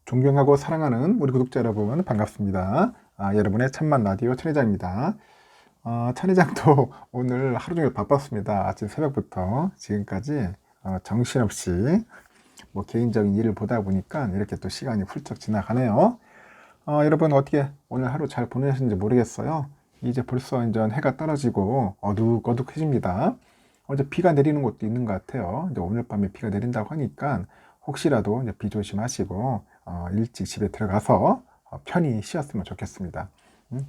존경하고 사랑하는 우리 구독자 여러분 반갑습니다. 여러분의 참만 라디오 천 회장입니다. 천 회장도 오늘 하루 종일 바빴습니다. 아침 새벽부터 지금까지 정신없이 개인적인 일을 보다 보니까 이렇게 또 시간이 훌쩍 지나가네요. 여러분 어떻게 오늘 하루 잘 보내셨는지 모르겠어요. 이제 벌써 이제 해가 떨어지고 어둑어둑해집니다. 어제 비가 내리는 곳도 있는 것 같아요. 이제 오늘 밤에 비가 내린다고 하니까 혹시라도 이제 비 조심하시고 일찍 집에 들어가서 편히 쉬었으면 좋겠습니다.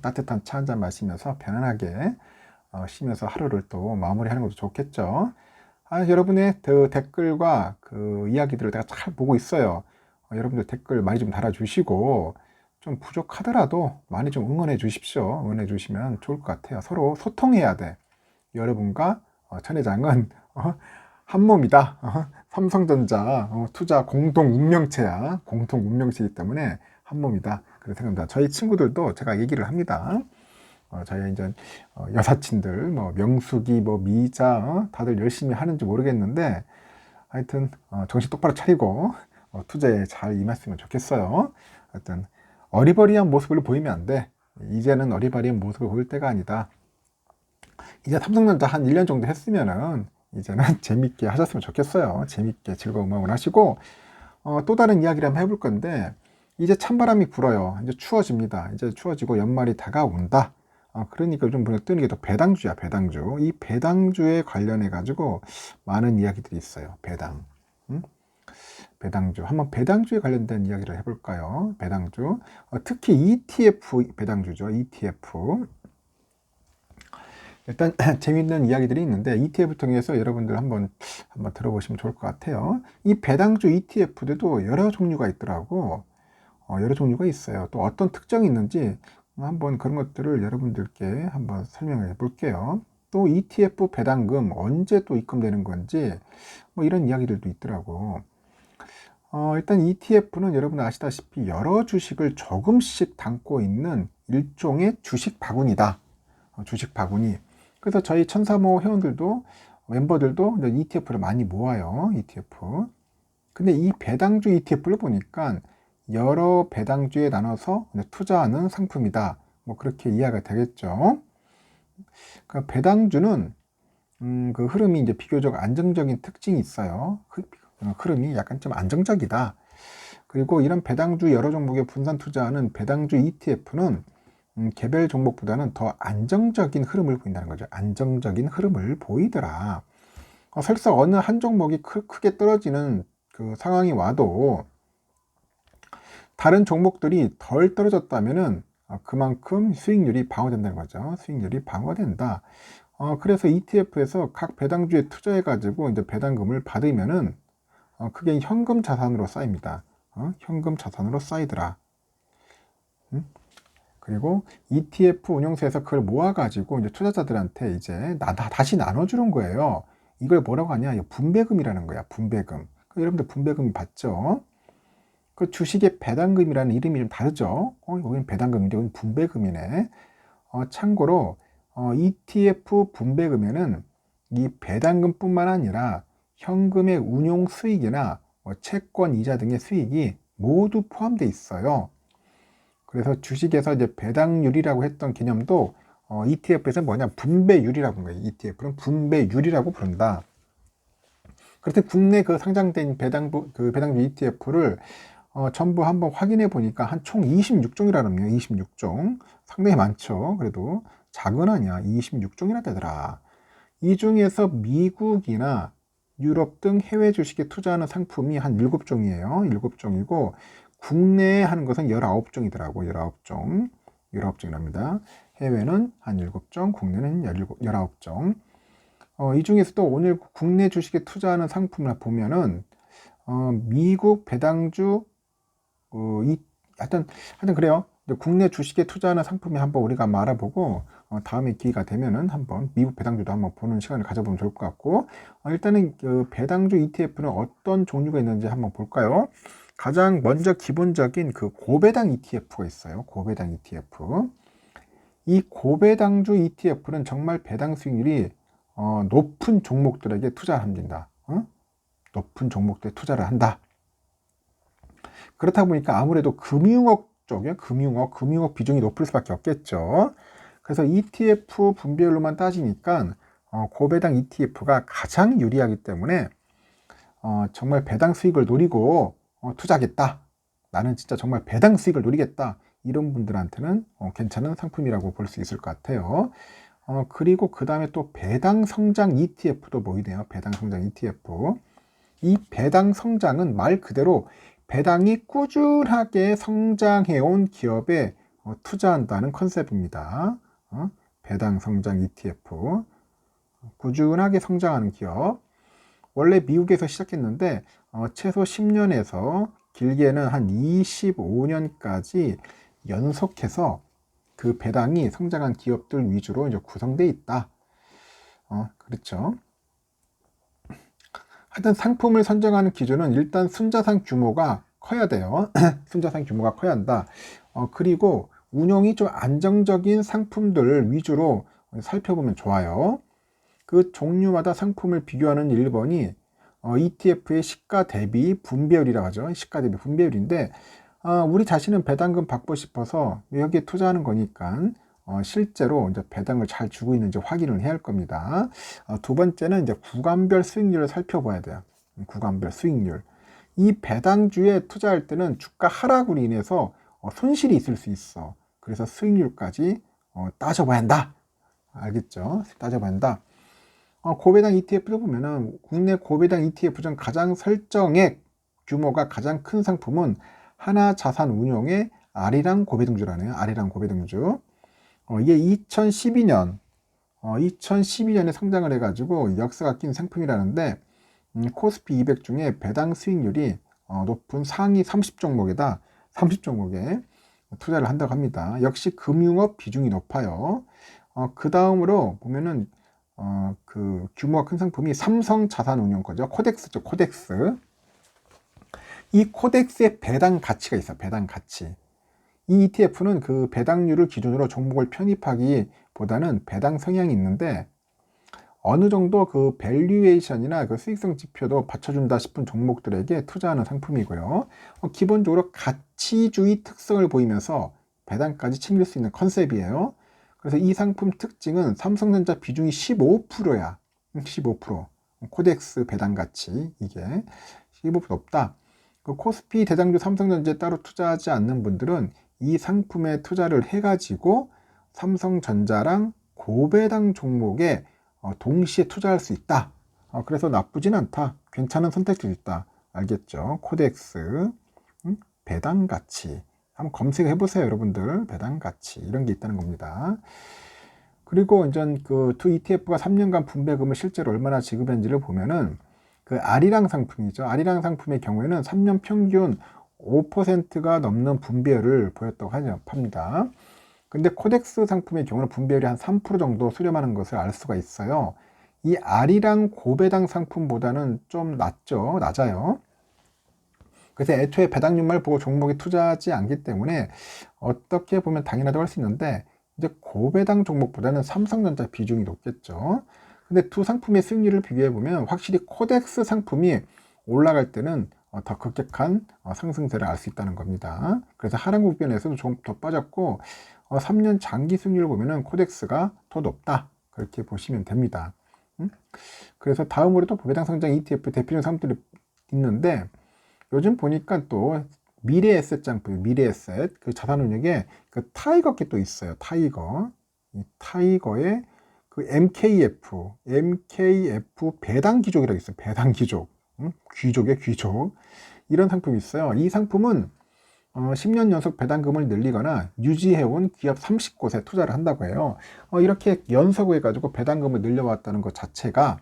따뜻한 차 한잔 마시면서 편안하게 쉬면서 하루를 또 마무리하는 것도 좋겠죠. 여러분의 그 댓글과 그 이야기들을 내가 잘 보고 있어요. 여러분들 댓글 많이 좀 달아주시고 좀 부족하더라도 많이 좀 응원해 주십시오. 응원해 주시면 좋을 것 같아요. 서로 소통해야 돼. 여러분과 천 회장은 한 몸이다. 삼성전자 투자 공동 운명체야. 공동 운명체이기 때문에 한 몸이다. 그렇게 생각합니다. 저희 친구들도 제가 얘기를 합니다. 저희 이제 여사친들, 명숙이, 미자, 다들 열심히 하는지 모르겠는데 하여튼 정신 똑바로 차리고 투자에 잘 임했으면 좋겠어요. 하여튼 어리버리한 모습을 보이면 안 돼. 이제는 어리버리한 모습을 보일 때가 아니다. 이제 삼성전자 한 1년 정도 했으면은 이제는 재밌게 하셨으면 좋겠어요. 재밌게 즐거운 마음을 하시고 또 다른 이야기를 한번 해볼 건데 이제 찬바람이 불어요. 이제 추워집니다. 이제 추워지고 연말이 다가온다. 그러니까 좀 눈에 뜨는 게 또 배당주야, 배당주. 이 배당주에 관련해 가지고 많은 이야기들이 있어요. 배당. 배당주. 한번 배당주에 관련된 이야기를 해볼까요? 배당주. 특히 ETF 배당주죠. ETF. 일단 재미있는 이야기들이 있는데 ETF 통해서 여러분들 한번 들어보시면 좋을 것 같아요. 이 배당주 ETF들도 여러 종류가 있더라고. 여러 종류가 있어요. 또 어떤 특징이 있는지 한번 그런 것들을 여러분들께 한번 설명해 볼게요. 또 ETF 배당금 언제 또 입금되는 건지 이런 이야기들도 있더라고. 일단 ETF는 여러분 아시다시피 여러 주식을 조금씩 담고 있는 일종의 주식 바구니다. 주식 바구니. 그래서 저희 천사모 회원들도 멤버들도 ETF를 많이 모아요. ETF. 근데 이 배당주 ETF를 보니까 여러 배당주에 나눠서 투자하는 상품이다. 그렇게 이해가 되겠죠. 그러니까 배당주는 그 흐름이 이제 비교적 안정적인 특징이 있어요. 흐름이 약간 좀 안정적이다. 그리고 이런 배당주 여러 종목에 분산 투자하는 배당주 ETF는 개별 종목보다는 더 안정적인 흐름을 보인다는 거죠. 안정적인 흐름을 보이더라. 설사 어느 한 종목이 크게 떨어지는 그 상황이 와도 다른 종목들이 덜 떨어졌다면은 그만큼 수익률이 방어된다는 거죠. 수익률이 방어된다. 그래서 ETF에서 각 배당주에 투자해 가지고 이제 배당금을 받으면은 그게 현금 자산으로 쌓입니다. 현금 자산으로 쌓이더라. 그리고 ETF 운용소에서 그걸 모아가지고 이제 투자자들한테 이제 다시 나눠주는 거예요. 이걸 뭐라고 하냐? 분배금이라는 거야. 분배금. 여러분들 분배금 받죠? 그 주식의 배당금이라는 이름이 좀 다르죠? 여기는 배당금인데 여기는 분배금이네. 참고로 ETF 분배금에는 이 배당금뿐만 아니라 현금의 운용 수익이나 채권 이자 등의 수익이 모두 포함되어 있어요. 그래서 주식에서 이제 배당률이라고 했던 개념도 ETF에서 뭐냐 분배율이라고 하는 거예요. ETF는 분배율이라고 부른다. 그래서 국내 그 상장된 배당주 ETF를 전부 한번 확인해 보니까 한 총 26종이라는 거예요. 26종. 상당히 많죠. 그래도 작은 아니야. 26종이나 되더라. 이 중에서 미국이나 유럽 등 해외 주식에 투자하는 상품이 한 7종이에요. 7종이고 국내에 하는 것은 19종이더라고. 19종. 19종이랍니다. 해외는 한 7종, 국내는 19종. 이 중에서도 오늘 국내 주식에 투자하는 상품을 보면은 미국 배당주 하여튼 그래요. 국내 주식에 투자하는 상품이 한번 우리가 한번 알아보고 다음에 기회가 되면은 한번 미국 배당주도 한번 보는 시간을 가져보면 좋을 것 같고 일단은 그 배당주 ETF는 어떤 종류가 있는지 한번 볼까요? 가장 먼저 기본적인 그 고배당 ETF가 있어요. 고배당 ETF. 이 고배당주 ETF는 정말 배당 수익률이 높은 종목들에게 투자를 합니다. 높은 종목들에 투자를 한다. 그렇다 보니까 아무래도 금융업 쪽에 금융업 비중이 높을 수밖에 없겠죠. 그래서 ETF 분배율로만 따지니까 고배당 ETF가 가장 유리하기 때문에 정말 배당 수익을 노리고 투자하겠다. 나는 진짜 정말 배당 수익을 노리겠다. 이런 분들한테는 괜찮은 상품이라고 볼 수 있을 것 같아요. 그리고 그 다음에 또 배당 성장 ETF도 보이네요. 배당 성장 ETF. 이 배당 성장은 말 그대로 배당이 꾸준하게 성장해온 기업에 투자한다는 컨셉입니다. 배당 성장 ETF. 꾸준하게 성장하는 기업. 원래 미국에서 시작했는데 최소 10년에서 길게는 한 25년까지 연속해서 그 배당이 성장한 기업들 위주로 이제 구성되어 있다. 그렇죠. 하여튼 상품을 선정하는 기준은 일단 순자산 규모가 커야 돼요. 순자산 규모가 커야 한다. 그리고 운용이 좀 안정적인 상품들 위주로 살펴보면 좋아요. 그 종류마다 상품을 비교하는 1번이 ETF의 시가 대비 분배율이라고 하죠. 시가 대비 분배율인데 우리 자신은 배당금 받고 싶어서 여기에 투자하는 거니까 실제로 이제 배당을 잘 주고 있는지 확인을 해야 할 겁니다. 두 번째는 이제 구간별 수익률을 살펴봐야 돼요. 구간별 수익률. 이 배당주에 투자할 때는 주가 하락으로 인해서 손실이 있을 수 있어. 그래서 수익률까지 따져봐야 한다. 알겠죠? 따져봐야 한다. 고배당 ETF를 보면은 국내 고배당 ETF 중 가장 설정액 규모가 가장 큰 상품은 하나자산운용의 아리랑 고배등주라네요. 아리랑 고배등주. 이게 2012년에 성장을 해가지고 역사가 낀 상품이라는데 코스피 200 중에 배당 수익률이 높은 상위 30종목에 투자를 한다고 합니다. 역시 금융업 비중이 높아요. 그 다음으로 보면은 그 규모가 큰 상품이 삼성자산운용 거죠. 코덱스죠. 코덱스. 이 코덱스의 배당 가치가 있어요. 배당 가치. 이 ETF는 그 배당률을 기준으로 종목을 편입하기보다는 배당 성향이 있는데 어느 정도 그 밸류에이션이나 그 수익성 지표도 받쳐준다 싶은 종목들에게 투자하는 상품이고요. 기본적으로 가치주의 특성을 보이면서 배당까지 챙길 수 있는 컨셉이에요. 그래서 이 상품 특징은 삼성전자 비중이 15%야. 15%. 코덱스 배당 가치 이게 15% 높다. 그 코스피 대장주 삼성전자에 따로 투자하지 않는 분들은 이 상품에 투자를 해가지고 삼성전자랑 고배당 종목에 동시에 투자할 수 있다. 그래서 나쁘진 않다. 괜찮은 선택지도 있다. 알겠죠? 코덱스 배당 가치. 한번 검색해 보세요, 여러분들. 배당 가치 이런 게 있다는 겁니다. 그리고 이제 그 두 ETF가 3년간 분배금을 실제로 얼마나 지급했는지를 보면은 그 아리랑 상품이죠. 아리랑 상품의 경우에는 3년 평균 5%가 넘는 분배율을 보였다고 합니다. 근데 코덱스 상품의 경우는 분배율이 한 3% 정도 수렴하는 것을 알 수가 있어요. 이 아리랑 고배당 상품보다는 좀 낮아요. 그래서 애초에 배당률만 보고 종목에 투자하지 않기 때문에 어떻게 보면 당연하다고 할 수 있는데 이제 고배당 종목보다는 삼성전자 비중이 높겠죠. 근데 두 상품의 수익률을 비교해 보면 확실히 코덱스 상품이 올라갈 때는 더 급격한 상승세를 알 수 있다는 겁니다. 그래서 하락 국면에서도 좀 더 빠졌고 3년 장기 수익률을 보면은 코덱스가 더 높다. 그렇게 보시면 됩니다. 그래서 다음으로 또 배당 성장 ETF 대표적인 상품들이 있는데 요즘 보니까 또 미래에셋 장품, 미래에셋 그 자산운용에 그 타이거게 또 있어요. 타이거. 이 타이거의 그 MKF 배당 귀족이라고 있어요. 배당 귀족. 귀족의 귀족. 이런 상품이 있어요. 이 상품은 10년 연속 배당금을 늘리거나 유지해온 기업 30곳에 투자를 한다고 해요. 이렇게 연속을 해가지고 배당금을 늘려왔다는 것 자체가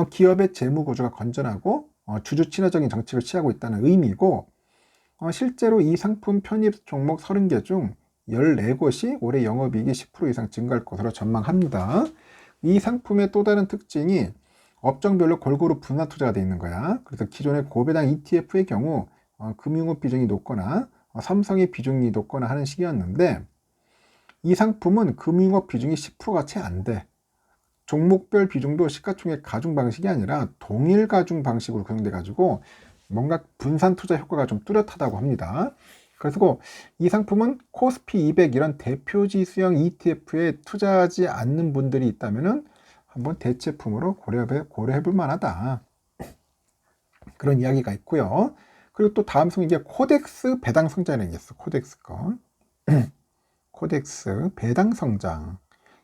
기업의 재무 구조가 건전하고 주주 친화적인 정책을 취하고 있다는 의미고 실제로 이 상품 편입 종목 30개 중 14곳이 올해 영업이익이 10% 이상 증가할 것으로 전망합니다. 이 상품의 또 다른 특징이 업종별로 골고루 분할 투자가 되어 있는 거야. 그래서 기존의 고배당 ETF의 경우 금융업 비중이 높거나 삼성의 비중이 높거나 하는 시기였는데 이 상품은 금융업 비중이 10%가 채 안 돼. 종목별 비중도 시가총액 가중 방식이 아니라 동일 가중 방식으로 구성돼 가지고 뭔가 분산 투자 효과가 좀 뚜렷하다고 합니다. 그래서 이 상품은 코스피 200 이런 대표 지수형 ETF에 투자하지 않는 분들이 있다면은 한번 대체품으로 고려해 볼 만하다. 그런 이야기가 있고요. 그리고 또 다음 상품 이게 코덱스 배당 성장이라는 게 있어. 코덱스 거. 코덱스 배당 성장.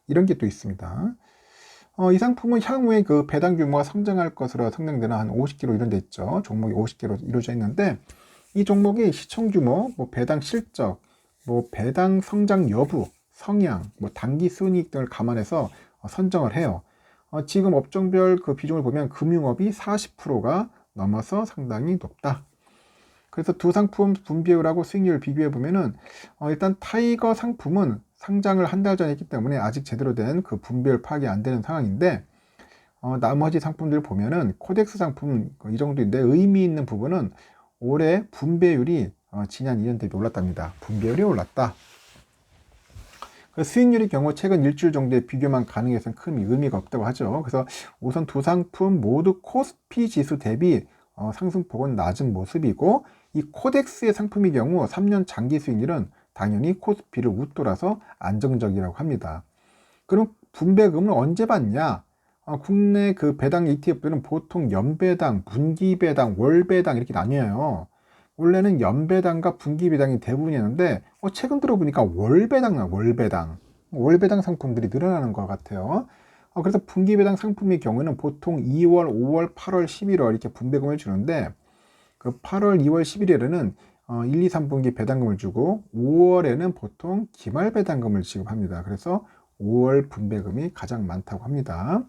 이런 게 또 있습니다. 이 상품은 향후에 그 배당 규모가 성장할 것으로 상정되는 한 50개로 이런 데 있죠. 종목이 50개로 이루어져 있는데 이 종목이 시총 규모, 뭐 배당 실적, 뭐 배당 성장 여부, 성향, 뭐 단기 순이익 등을 감안해서 선정을 해요. 지금 업종별 그 비중을 보면 금융업이 40%가 넘어서 상당히 높다. 그래서 두 상품 분배율하고 수익률을 비교해 보면은 일단 타이거 상품은 상장을 한 달 전에 했기 때문에 아직 제대로 된 그 분배율 파악이 안 되는 상황인데 나머지 상품들 보면은 코덱스 상품 이 정도인데 의미 있는 부분은 올해 분배율이 지난 2년 대비 올랐답니다. 분배율이 올랐다. 수익률의 경우 최근 일주일 정도의 비교만 가능해서는 큰 의미가 없다고 하죠. 그래서 우선 두 상품 모두 코스피 지수 대비 상승폭은 낮은 모습이고 이 코덱스의 상품의 경우 3년 장기 수익률은 당연히 코스피를 웃돌아서 안정적이라고 합니다. 그럼 분배금을 언제 받냐? 국내 그 배당 ETF들은 보통 연배당, 분기배당, 월배당 이렇게 나뉘어요. 원래는 연배당과 분기배당이 대부분이었는데 최근 들어보니까 월배당 상품들이 늘어나는 것 같아요. 그래서 분기배당 상품의 경우는 보통 2월, 5월, 8월, 11월 이렇게 분배금을 주는데 그 8월, 2월, 11월에는 1, 2, 3분기 배당금을 주고 5월에는 보통 기말 배당금을 지급합니다. 그래서 5월 분배금이 가장 많다고 합니다.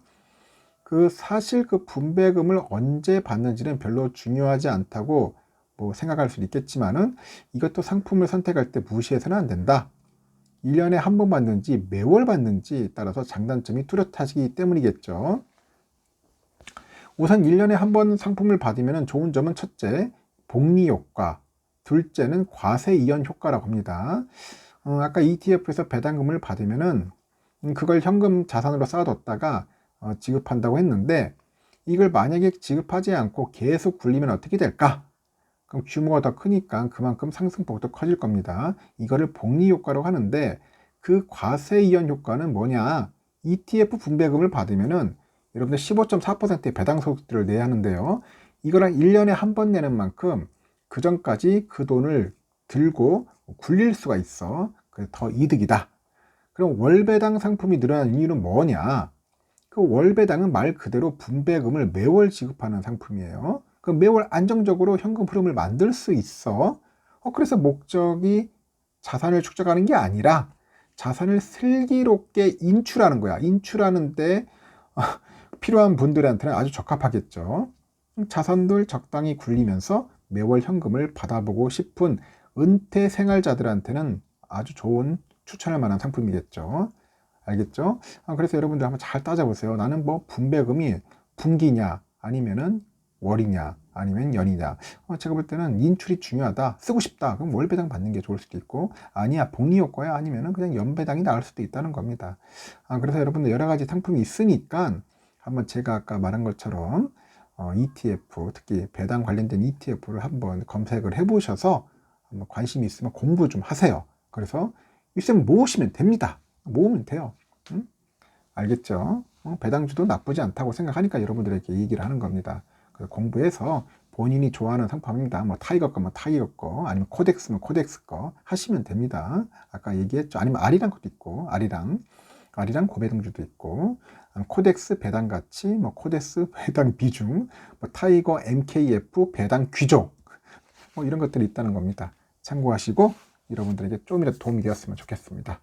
사실 그 분배금을 언제 받는지는 별로 중요하지 않다고 뭐 생각할 수도 있겠지만은 이것도 상품을 선택할 때 무시해서는 안 된다. 1년에 한 번 받는지 매월 받는지 따라서 장단점이 뚜렷하시기 때문이겠죠. 우선 1년에 한 번 상품을 받으면 좋은 점은 첫째, 복리 효과, 둘째는 과세 이연 효과라고 합니다. 아까 ETF에서 배당금을 받으면은 그걸 현금 자산으로 쌓아뒀다가 지급한다고 했는데 이걸 만약에 지급하지 않고 계속 굴리면 어떻게 될까? 그럼 규모가 더 크니까 그만큼 상승폭도 커질 겁니다. 이거를 복리 효과라고 하는데 그 과세 이연 효과는 뭐냐? ETF 분배금을 받으면은 여러분들 15.4%의 배당 소득들을 내야 하는데요. 이거랑 1년에 한 번 내는 만큼 그 전까지 그 돈을 들고 굴릴 수가 있어. 그래서 더 이득이다. 그럼 월배당 상품이 늘어난 이유는 뭐냐? 그 월배당은 말 그대로 분배금을 매월 지급하는 상품이에요. 그 매월 안정적으로 현금 흐름을 만들 수 있어. 그래서 목적이 자산을 축적하는 게 아니라 자산을 슬기롭게 인출하는 거야. 인출하는데 필요한 분들한테는 아주 적합하겠죠. 자산들 적당히 굴리면서 매월 현금을 받아보고 싶은 은퇴 생활자들한테는 아주 좋은 추천할 만한 상품이겠죠. 알겠죠? 그래서 여러분들 한번 잘 따져보세요. 나는 뭐 분배금이 분기냐 아니면은 월이냐 아니면 연이냐. 제가 볼 때는 인출이 중요하다, 쓰고 싶다, 그럼 월배당 받는 게 좋을 수도 있고, 아니야 복리 효과야 아니면은 그냥 연배당이 나을 수도 있다는 겁니다. 그래서 여러분들 여러 가지 상품이 있으니까 한번 제가 아까 말한 것처럼 ETF, 특히 배당 관련된 ETF를 한번 검색을 해보셔서 한번 관심이 있으면 공부 좀 하세요. 그래서 있으면 모으시면 됩니다. 모으면 돼요. 응? 알겠죠? 배당주도 나쁘지 않다고 생각하니까 여러분들에게 얘기를 하는 겁니다. 그래서 공부해서 본인이 좋아하는 상품입니다. 뭐 타이거 거면 타이거 거, 아니면 코덱스면 코덱스 거 하시면 됩니다. 아까 얘기했죠. 아니면 아리랑 것도 있고, 아리랑 고배당주도 있고, 코덱스 배당 가치, 뭐 코덱스 배당 비중, 뭐 타이거 MKF 배당 귀족, 뭐 이런 것들이 있다는 겁니다. 참고하시고 여러분들에게 좀이라도 도움이 되었으면 좋겠습니다.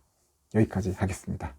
여기까지 하겠습니다.